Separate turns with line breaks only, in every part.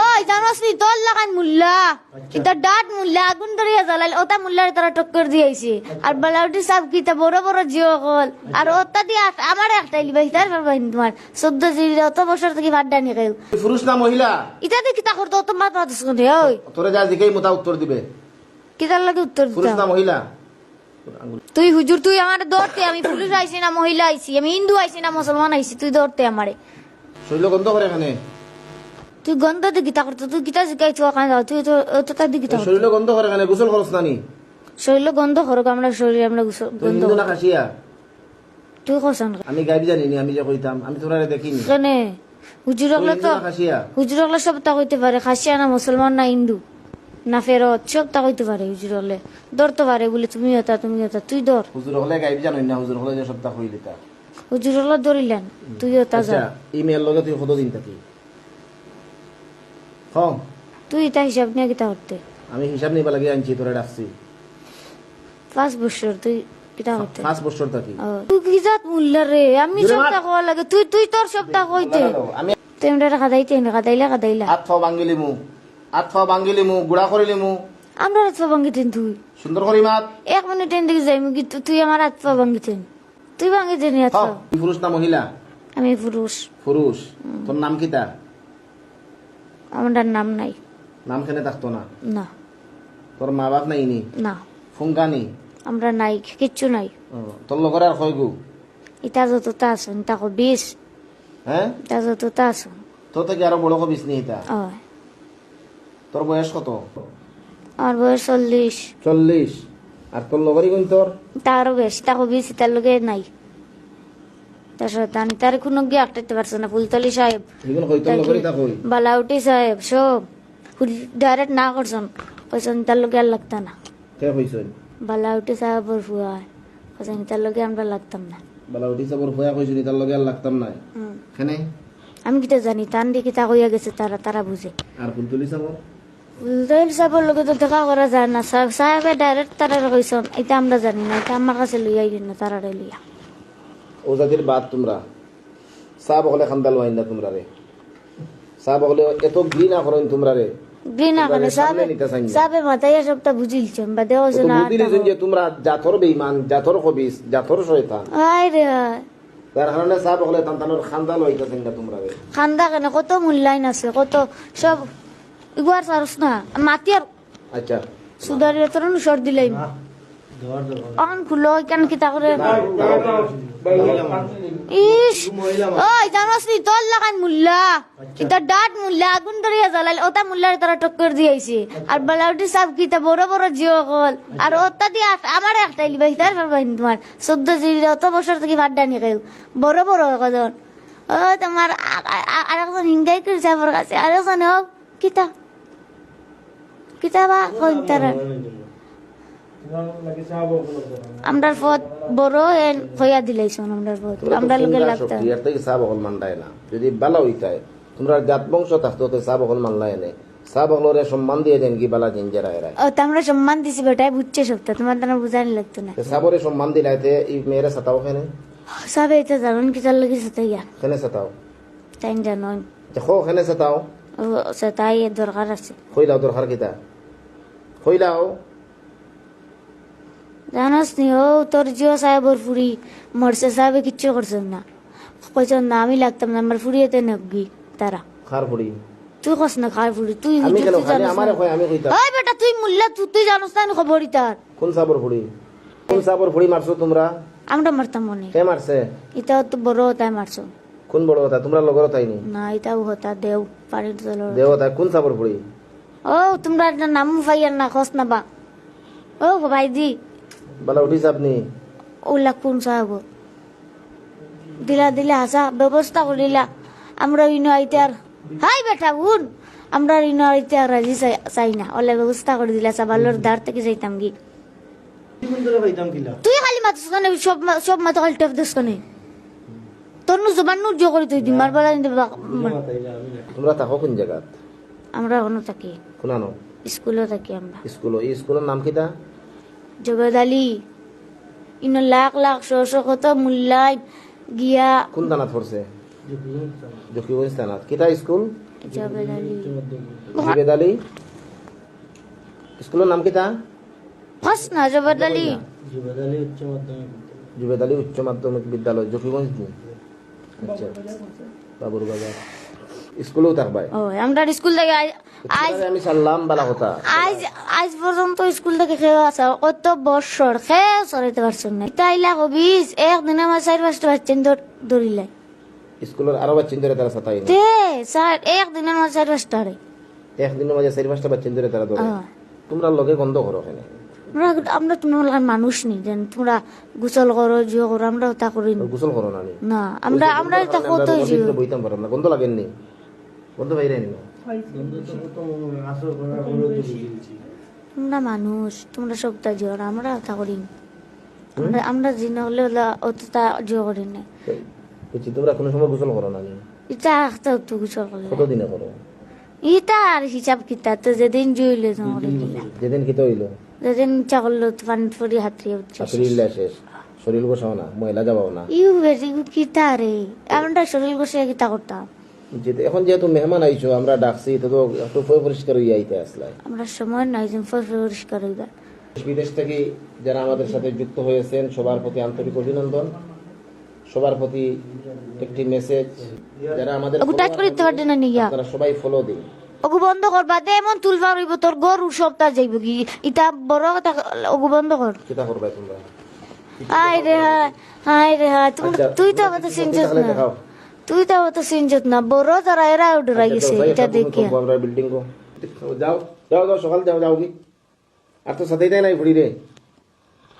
ওই জানোস নি তোর লাগান মুল্লা এটা ডাট মুল্লা আগুন ধরিয়া জ্বালাইল ওটা মুল্লার তারা টক্কর দিয়েছে আর বালাউটি সাহেব কিতা বড় বড় জিও কল আর ওটা দিয়ে আমার একটাই লিবাই তার পারবাই তোমার 14 জি অত বছর থেকে ভাত ডানি খাই
পুরুষ না মহিলা
এটা দিয়ে কিতা করতো তোমার কথা শুনে ওই
তোরে যা দিকেই মোটা উত্তর দিবে
কিতার লাগে উত্তর
পুরুষ
দিতা
না মহিলা
তুই হুজুর তুই আমার ধরতে আমি পুলিশ আইছি না মহিলা আইছি আমি হিন্দু আইছি না মুসলমান আইছি তুই ধরতে আমারে
শৈল গন্ধ করে এখানে
তুই গন্ধ দিয়ে গীতা করতো তুই গীতা শিখাইছো ওখানে যাও তুই তো তার দিকে গীতা
শৈল গন্ধ করে এখানে গোসল খরচ নানি
শরীর গন্ধ করো আমরা শরীর আমরা
তুই
গন্ধ
হিন্দু না খাসিয়া
তুই কসান
আমি গাইব জানিনি আমি যে কইতাম আমি তোরারে দেখিনি
কেনে হুজুর
তুই
হলে
হিন্দু
তো
না খাসিয়া
হুজুর হলে সব তা কইতে পারে খাসিয়া না মুসলমান না হিন্দু না ফেরত সব তা কইতে পারে হুজুর হলে ধরতে পারে বলে তুমি হতা তুই ধর
হুজুর হলে গাইব জানি না হুজুর হলে যে সপ্তাহ হইলি তা
হুজুর হলে ধরিলেন তুই হতা যা
আচ্ছা ইমেল লগে তুই কত দিন থাকি হ্যাঁ
তুই তা হিসাব নিয়ে গীতা করতে
আমি হিসাব নিবা লাগে আনছি তোরা ডাকছি
5 বছর তুই গীতা করতে
5 বছর থাকি
তুই কি জাত মুল্লা রে আমি সব তা কওয়া লাগে তুই তোর সব তা কইতে
আমি
তুই আমরা কাদাইলা
আতফা বাঙ্গিলি মু গুড়া করিলি মু
আমরা হাত পা ভাঙ্গিতেন তুই
সুন্দর করি মাত
1 মিনিট দিকে যাই কিন্তু তুই আমার হাত পা ভাঙ্গিতেন তুই ভাঙ্গিতেন হাত পা
তুই পুরুষ না মহিলা
আমি পুরুষ
পুরুষ তোর নাম কি তা
আমার নাম নাই
নাম কেনে থাকতো না
না
তোর মা বাপ নাই নি
না
ফুঙ্গানি
আমরা নাই কিচ্ছু নাই
তোর লগর আর কয় গু
ইটা যতটা আছেন তাকে 20
হ্যাঁ
ইটা যতটা আছেন
তো থেকে আরো বড় কবিস নি এটা
ওই
তোর বয়স কত
আমার বয়স 40
40 আর তোর লগরই কোন তোর
তারও বেশি তাকে 20 তার লগে নাই তার সাথে আমি তার কোনো গিয়ে আটকাতে পারছে না ফুলতলি সাহেব
এগুলো কই তোর লগরই তা কই
বালাউটি সাহেব সব ডাইরেক্ট না করছেন কইছেন তার লগে আর লাগতা না
কে কইছই
বালাউটি সাহেব ফুয়া কইছেন তার লগে আমরা লাগতাম না
বালা উঠি সবর ভয়া কইছনি তার লগে আর লাগতাম না কেনে
আমি কিটা জানি তান দিয়ে কিতা কইয়া গেছে তারা বুঝে
আর ফুলতুলি সবর
ফুলতলি সাহেবের লগে তো দেখা করা যায় না সাহেবে ডাইরেক্ট তারা কইছেন এটা আমরা জানি না এটা আমার কাছে লইয়া গেল না তারা লইয়া
ও জাতির বাদ তোমরা সাব হলে খান্দাল ওয়াইন না তোমরা রে সাব হলে এত ঘৃণা করেন তোমরা রে
ঘৃণা করে সাবে মাথায় সবটা বুঝিলছেন বা দেওয়া না
বুঝিলে যে তোমরা জাতর বেঈমান জাতর কবিস জাতর শয়তান
আয় রে
তার কারণে সাব হলে তান্তানোর খান্দাল হইতাছেন না তোমরা রে
খান্দা কেন কত মূল্যায়ন আছে কত সব ইগুয়ার সারস না মাতিয়ার
আচ্ছা
সুদারিয়া তোর সর দিলাই অন খুলো কেন কিতা করে ইস ওই জানোস নি তোর লাগান মুল্লা এটা ডাট মুল্লা আগুন ধরিয়া জ্বালাইল ওটা মুল্লার তারা টক্কর দিয়েছে আর বালাউটি সাহেব কিতা বড় বড় জিও কল আর ওটা দিয়ে আমার একটাই লিবাই তার পারবাই তোমার 14 জি অত বছর থেকে ভাত ডানি খাই বড় বড় কজন ও তোমার আরেকজন হিংগাই করে যাবার কাছে আরেকজন হোক কিতা বা কই তারা আমরার পথ বড় এন কইয়া দিলাইছন আমরার পথ আমরা লগে লাগতাম
ইয়ার থেকে সাব হল মানডায় না যদি বালা হইতায় তোমরা জাত বংশ থাকতো তো সাব হল মানলাই না সাব হলরে সম্মান দিয়ে দেন কি বালা জিনজারা এরা
ও তোমরা সম্মান দিছি বেটাই বুঝছে সবটা তোমার তো বুঝানি লাগতো না
সাবরে সম্মান দিলাইতে এই মেয়েরা সাতাও কেনে
সবে এটা জানুন কি চাল লাগি সতাইয়া
কেনে সাতাও
তাই জানুন
দেখো কেনে সাতাও
ও সতাই দরকার আছে
কইলাও দরকার কিতা কইলাও
জানাস নি ও তোর জিও সাহেবর ফুরি মরছে সাহেবে কিচ্ছু করছেন না কইছেন না আমি লাগতাম না আমার ফুরিয়েতে নবগি তারা
খার পড়ি
তুই কস না খার ফুরি তুই
আমি কেন খালি আমারে কই আমি কইতা
ওই বেটা তুই মুল্লা তুই জানোস না খবরই তার
কোন সাবর ফুড়ি মারছো তোমরা
আমরা মারতাম মনে
কে মারছে
এটা তো বড় তাই মারছো
কোন বড় কথা তোমরা লগর তাইনি
না এটাও হতা দেও পানির জল
দেও তাই কোন সাবর ফুড়ি
ও তোমরা নাম ফাইয়ার না খস না বা ও ভাই দি
বালা উঠিস আপনি
ওলা কোন সাহেব দিলা হাসা ব্যবস্থা করিলা আমরা ইনো আইতে আর হাই বেটা উন আমরা ইনো আইতে আর রাজি চাই না ওলা ব্যবস্থা করে দিলা সাবালোর দাঁড় থেকে যাইতাম গি তুই খালি মাথা কানে সব মাথা খালি টেপ দিস কানে তোর নু জবান নু জো করে তুই দিমার বেলা
তোমরা থাকো কোন জায়গা
আমরা ওনো থাকি
কোনানো
স্কুলে থাকি আমরা
স্কুলের নাম কিটা
জবেদ আলী ইনো লাখ শশ কত মূল্যায়ন গিয়া
কোন দানাত পড়ছে জকিগঞ্জ থানাত কিটা স্কুল
জবেদ আলী
জুবেদ আলী স্কুলের নাম কি তা
হস না জবেদ আলী
জুবেদ আলী উচ্চ মাধ্যমিক বিদ্যালয় জকিগঞ্জ আচ্ছা বাবুর বাজার স্কুলেও থাকবাই
ও আমরা স্কুল থেকে আজ
আমি সাল্লাম বালা কথা
আজ আজ পর্যন্ত স্কুল থেকে খেয়ে আসা কত বছর খেয়ে সরাইতে পারছেন না তাইলা হবিস একদিনে আমার 4-5টা বাচ্চা ধরিলাই
স্কুলের আরো বাচ্চা ধরে তারা সাতাই না
তে স্যার একদিনে আমার 4-5টা রে
একদিনের মাঝে 4-5টা বাচ্চা ধরে তারা ধরে তোমরা লগে গন্ধ করো এখানে
আমরা তোমার মানুষ নেই যেন তোমরা গোসল করো জিও করো আমরা তা করি না।
গোসল করো না নি
না আমরা আমরা তা কত জিও
বইতাম পারলাম না গন্ধ লাগেননি গন্ধ বাইরে নি
তোমরা মানুষ তোমরা সব তা জিও আমরা তা করি না। আমরা জিন হলে অত তা জিও করি না
বুঝছি তোমরা কোনো সময় গোসল করো না নি
এটা একটা তো গোসল করলে
কতদিনে করো
এটা আর হিসাব কিতা তো যেদিন জুইলে
যেদিন কি তো হইলো
যেদিন ইচ্ছা করলো পানি পরি হাতড়িয়ে উঠছে
শরীর শেষ শরীর গোসাও না ময়লা যাবাও না
ইউ বেরি কিতা রে আমরা শরীর গোসে কিতা করতাম
যেতে এখন যেহেতু মেহমান আইছো আমরা ডাকছি তো একটু পরিষ্কার হইয়া আইতে আসলাই
আমরা সময় নাই যে পরিষ্কার হইবা
বিদেশ থেকে যারা আমাদের সাথে যুক্ত হয়েছেন সবার প্রতি আন্তরিক অভিনন্দন সবার প্রতি একটি মেসেজ যারা আমাদের
ওগু টাচ করে দিতে পারবে না নিয়া
আপনারা সবাই ফলো দিন
ওগু বন্ধ করবা দে এমন তুলবা রইব তোর গরু সপ্তাহ যাইব কি ইটা বড় কথা ওগু বন্ধ কর
কিতা করবে তোমরা
হায় রে হায় রে হায়
আচ্ছা,
তুই তো অত সিনজত
তাহলে
না
দেখাও
তুই তো অত সিনজত না বড় যারা এরা উড়ে গেছে এটা দেখে
আমরা বিল্ডিং কো যাও যাও যাও সকাল যাও যাও কি আর তো সাথেই দেয় নাই ঘুরি রে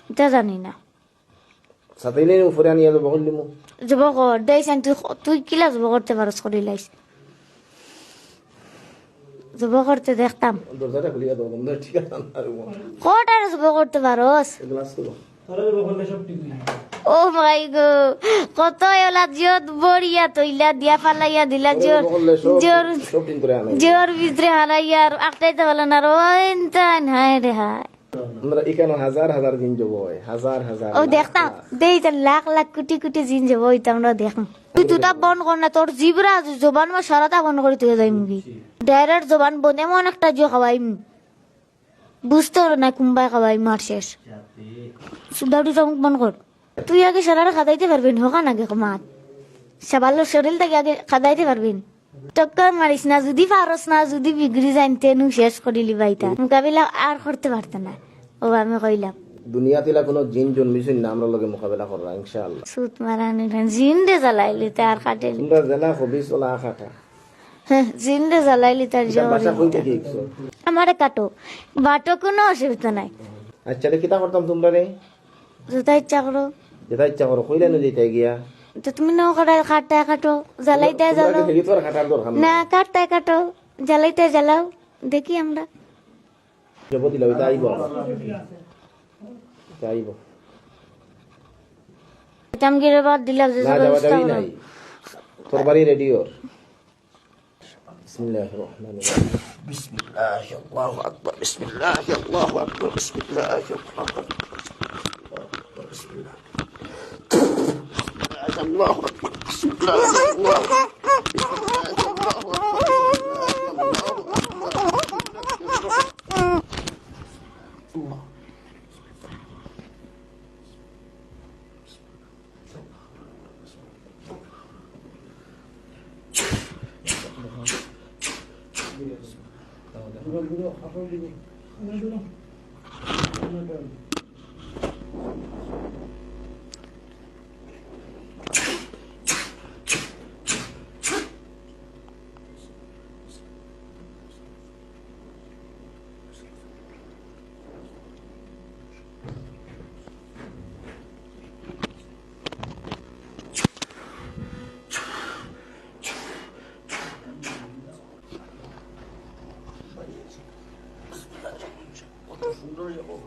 এটা জানি না
সাথেই নেই উপরে আনিয়ে যাবো বললিমু
যাব কর দেইছেন তুই কিলা যাব করতে পারস করি লাইস যাব করতে দেখতাম
দরজাটা খুলিয়া দাও বন্ধ ঠিক আছে আর
কটার যাব করতে পারস
গ্লাস খুলো
ও মাই গো কত এলা জিয়ত বড়িয়া তইলা দিয়া ফালাইয়া দিলা জোর জোর
সব দিন করে আনে
জোর ভিতরে হারাইয়া আর আটকাইতে পারল না রোইন তান হায় রে হায়
আমরা এখানে হাজার হাজার দিন যাব হাজার হাজার
ও দেখতাম দেই তো লাখ লাখ কোটি কোটি জিন যাব ওইটা আমরা দেখতাম তুই দুটা বন্ধ কর না তোর জিবরা জবান মা সারাটা বন্ধ করে তুই যাই মুগি ডাইরেক্ট জবান বন্ধ এমন একটা জিও খাওয়াইম বুঝতে না কুম্বাই খাওয়াই মার শেষ সুদাউটি মুখ বন্ধ কর তুই আগে সারাটা খাদাইতে পারবেন হোকা নাকি মাত সবালো শরীর থেকে আগে খাদাইতে পারবেন টক্কর মারিস না যদি পারস না যদি বিগড়ি জানতে নু শেষ করিলি বাইতা মোকাবিলা আর করতে পারত না ও আমি কইলাম
দুনিয়া তিলা কোনো জিন জন্মিছেন না আমরা লগে মোকাবেলা করবা ইনশাআল্লাহ
সুত মারানি জিন দে জ্বালাইলি তার কাটেলি
তোমরা জেলা হবিস ওলা খাটা
জিন দে জ্বালাইলি তার
ভাষা কই
জোর
থেকে শিখছো
আমারে কাটো বাটো কোনো অসুবিধা নাই
আচ্ছা রে কিতা করতাম তোমরা রে
যেটা ইচ্ছা করো
যেটা ইচ্ছা করো কইলে না যেতে গিয়া
তো তুমি নাও কাটা কাটো জ্বালাইতে জ্বালাও
হেরি তোর খাটার দরকার
না কাটতে কাটো জ্বালাইতে জ্বালাও দেখি আমরা
যাব দিলা ওইটা আইব আইব
চামগিরে বাদ দিলাম যে
না যাওয়া যাবি নাই তোর বাড়ি রেডিও বিসমিল্লাহির রহমানির রহিম বিসমিল্লাহি আল্লাহু আকবার বিসমিল্লাহি আল্লাহু আকবার বিসমিল্লাহি আল্লাহু আকবার বিসমিল্লাহ আল্লাহু আকবার বিসমিল্লাহি আল্লাহু আকবার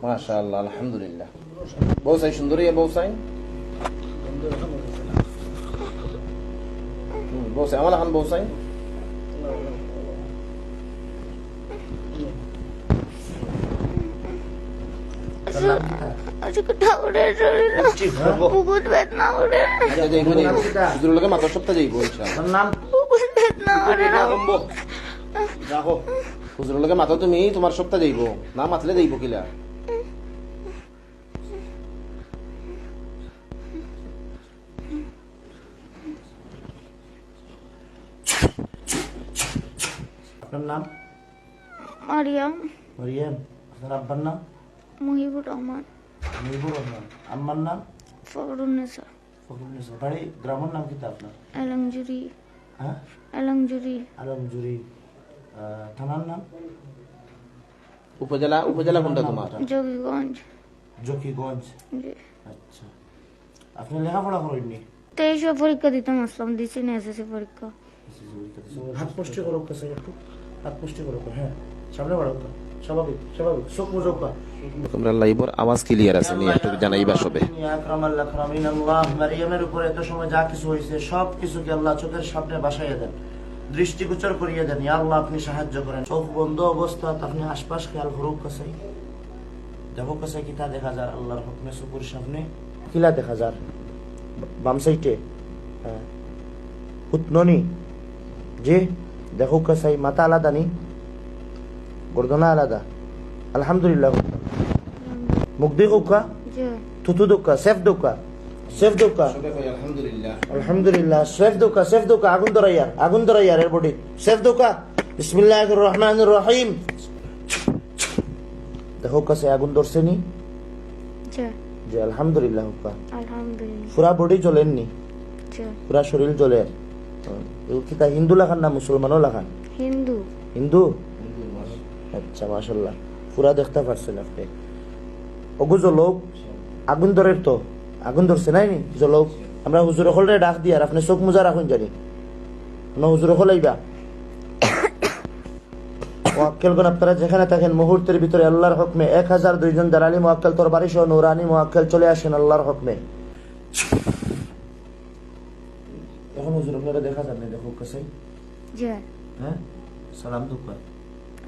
মাশাআল্লাহ আলহামদুলিল্লাহ বউসাই সুন্দরী বউসাই বউসাই আমার এখন বউসাই
বহুত বেদনা করে
মাত্র সপ্তাহ যাইব ইনশাআল্লাহ
বহুত বেদনা করে
রাখো হুজুরের লগে মাথা তুমি তোমার সপ্তাহ যাইব না মাতলে যাইব কিলা
আপনার নাম?
মারিয়াম
মরিয়াম। আপনার আব্বার নাম?
মুহিবুর রহমান
মুজিবুর রহমান। আম্মার নাম?
ফখরুন্নেসা
ফখরুন্নেসা। বাড়ি গ্রামের নাম কি আপনার?
এলংজুরি
হ্যাঁ,
এলংজুরি
আলমজুরি। থানার নাম?
উপজেলা উপজেলা কোনটা তোমার
যোগীগঞ্জ
জকিগঞ্জ।
জি।
আচ্ছা, আপনি লেখাপড়া করেননি?
23 পরীক্ষা দিতাম আসলাম, দিছি না এসএসসি পরীক্ষা।
হাত পুষ্টি করো কাছে একটু, হাত পুষ্টি করো। হ্যাঁ, সামনে বাড়ো। স্বাভাবিক স্বাভাবিক, চোখ মুজো কা।
তোমরা লাইভর আওয়াজ ক্লিয়ার আছে নি একটু জানাইবা সবে
মারিয়ামের উপরে এত সময় যা কিছু হয়েছে সব কিছুকে আল্লাহ চোখের সামনে বাসাইয়া দেন, দৃষ্টিগোচর করিয়ে দেন। ইয়া আল্লাহ আপনি সাহায্য করেন। চোখ বন্ধ অবস্থা আপনি আশপাশ খেয়াল করুক কাছে, দেখো কাছে কিতা দেখা যায় আল্লাহর হুকমে চকুর সামনে কিলা দেখা যায় বাম সাইডে। হ্যাঁ, হুতননি জি, দেখো কাছে মাথা আলাদা নি, গর্দনা আলাদা। আলহামদুলিল্লাহ। মুখ দেখো কা,
জি।
থুতু দোকা, সেফ দোকা, সেফ দোকা।
আলহামদুলিল্লাহ
আলহামদুলিল্লাহ। সেফ দোকা, সেফ দোকা। আগুন ধরাইয়ার, আগুন ধরাইয়ার এর বডি। সেফ দোকা। বিসমিল্লাহির রহমানির রহিম। দেখো কাছে আগুন ধরছে নি?
জি।
জি, আলহামদুলিল্লাহ।
আলহামদুলিল্লাহ।
পুরা বডি জ্বলেননি?
জি।
পুরা শরীর জ্বলে। কিতা হিন্দু লাখান না মুসলমানও লাখান?
হিন্দু।
হিন্দু? আচ্ছা, মাশাল্লাহ। পুরা দেখতে পারছেন আপনি। ওগু জলক আগুন ধরে তো, আগুন ধরছে নাই নি জলক। আমরা হুজুর হলে ডাক দিয়ে আর আপনি চোখ মোজা রাখুন জানি না, হুজুর হলাইবা। মোয়াক্কেলগণ আপনারা যেখানে থাকেন মুহূর্তের ভিতরে আল্লাহর হুকমে 1002 জন দালালি মোয়াক্কেল তরবারি সহ নূরানি মোয়াক্কেল চলে আসেন আল্লাহর হুকমে। এখন হুজুর আপনারা দেখা যান না, দেখো কাছে।
জি।
হ্যাঁ, সালাম দুকা।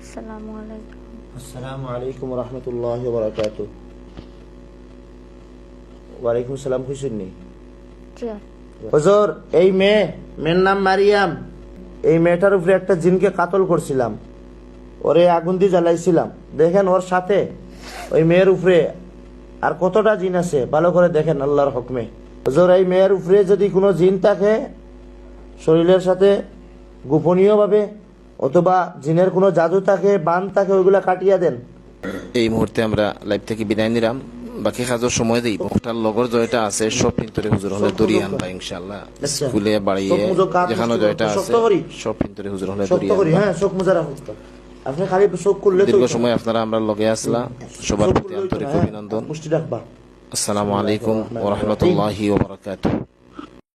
আসসালামু আলাইকুম।
আসসালামু আলাইকুম ওয়া রাহমাতুল্লাহি ওয়া বারাকাতুহু। ওয়া আলাইকুম সালাম। খুশিনি
জি।
হুজুর, এই মেয়ের নাম মারিয়াম। এই মেয়েটার উপরে একটা জিনকে কাতল করছিলাম, ওরে আগুন দিয়ে জ্বালাইছিলাম। দেখেন ওর সাথে ওই মেয়ের উপরে আর কতটা জিন আছে ভালো করে দেখেন আল্লাহর হুকমে। হুজুর, এই মেয়ের উপরে যদি কোনো জিন থাকে শরীরের সাথে গোপনীয়ভাবে, অথবা জিনের কোনো জাদু থাকে, বান থাকে, ওইগুলা কাটিয়ে দেন।
এই মুহূর্তে আমরা লাইভ থেকে বিদায় নিলাম, বাকি কাজের সময় দেই। মুখটার লগর জয়টা আছে সব পিন্তরে হুজুর হলে দড়িয়ে আনবা ইনশাআল্লাহ। স্কুলে বাড়িয়ে যেখানে জয়টা আছে সব পিন্তরে হুজুর হলে দড়িয়ে
শক্ত করি।
আনবা।
হ্যাঁ, চোখ মোজা রাখুন। আপনি খালি চোখ করলে
দীর্ঘ সময় আপনারা আমরা লগে আসলা, সবার প্রতি আন্তরিক অভিনন্দন।
মুষ্টি রাখবা।
আসসালামু আলাইকুম ওয়া রাহমাতুল্লাহি ওয়া বারাকাতুহু।